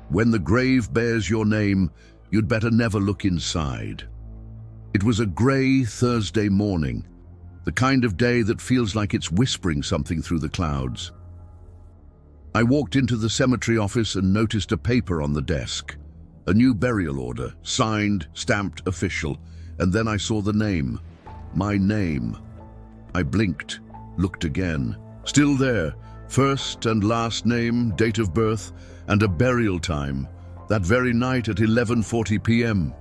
When the grave bears your name, you'd better never look inside. It was a grey Thursday morning, the kind of day that feels like it's whispering something through the clouds. I walked into the cemetery office and noticed a paper on the desk. A new burial order, signed, stamped, official, and then I saw the name. My name. I blinked, looked again. Still there, first and last name, date of birth, and a burial time, that very night at 11:40 p.m.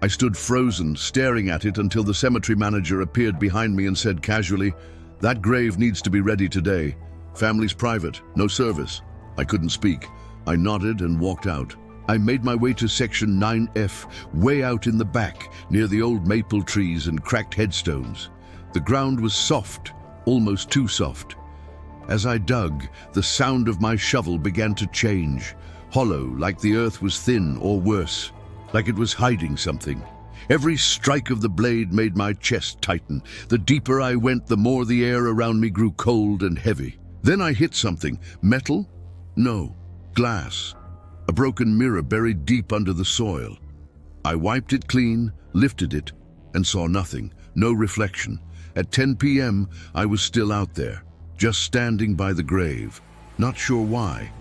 I stood frozen, staring at it until the cemetery manager appeared behind me and said casually, "That grave needs to be ready today. Family's private, no service." I couldn't speak. I nodded and walked out. I made my way to section 9F, way out in the back, near the old maple trees and cracked headstones. The ground was soft, almost too soft. As I dug, the sound of my shovel began to change, hollow, like the earth was thin or worse, like it was hiding something. Every strike of the blade made my chest tighten. The deeper I went, the more the air around me grew cold and heavy. Then I hit something. Metal? No, glass. A broken mirror buried deep under the soil. I wiped it clean, lifted it, and saw nothing, no reflection. At 10 p.m., I was still out there, just standing by the grave, not sure why.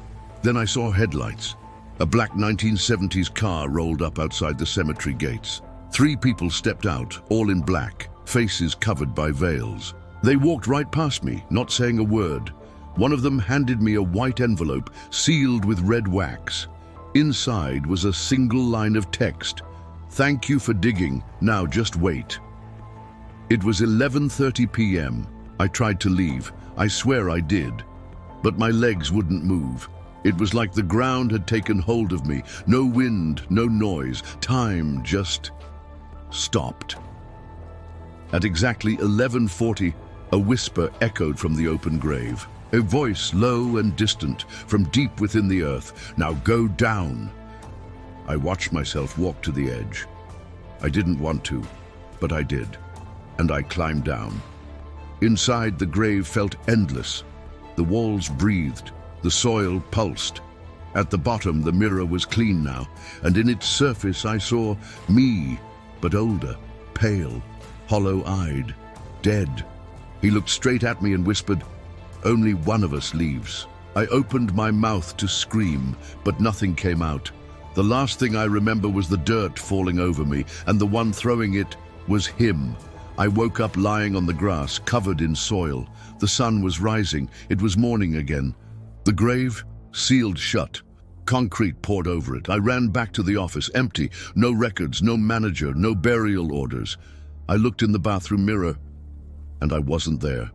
Then I saw headlights. A black 1970s car rolled up outside the cemetery gates. 3 people stepped out, all in black, faces covered by veils. They walked right past me, not saying a word. One of them handed me a white envelope sealed with red wax. Inside was a single line of text. "Thank you for digging, now just wait." It was 11:30 p.m. I tried to leave. I swear I did. But my legs wouldn't move. It was like the ground had taken hold of me. No wind, no noise. Time just stopped. At exactly 11:40, a whisper echoed from the open grave. A voice, low and distant, from deep within the earth. "Now go down." I watched myself walk to the edge. I didn't want to, but I did, and I climbed down. Inside, the grave felt endless. The walls breathed, the soil pulsed. At the bottom, the mirror was clean now, and in its surface I saw me, but older, pale, hollow-eyed, dead. He looked straight at me and whispered, "Only one of us leaves." I opened my mouth to scream, but nothing came out. The last thing I remember was the dirt falling over me, and the one throwing it was him. I woke up lying on the grass, covered in soil. The sun was rising. It was morning again. The grave, sealed shut. Concrete poured over it. I ran back to the office, empty. No records, no manager, no burial orders. I looked in the bathroom mirror, and I wasn't there.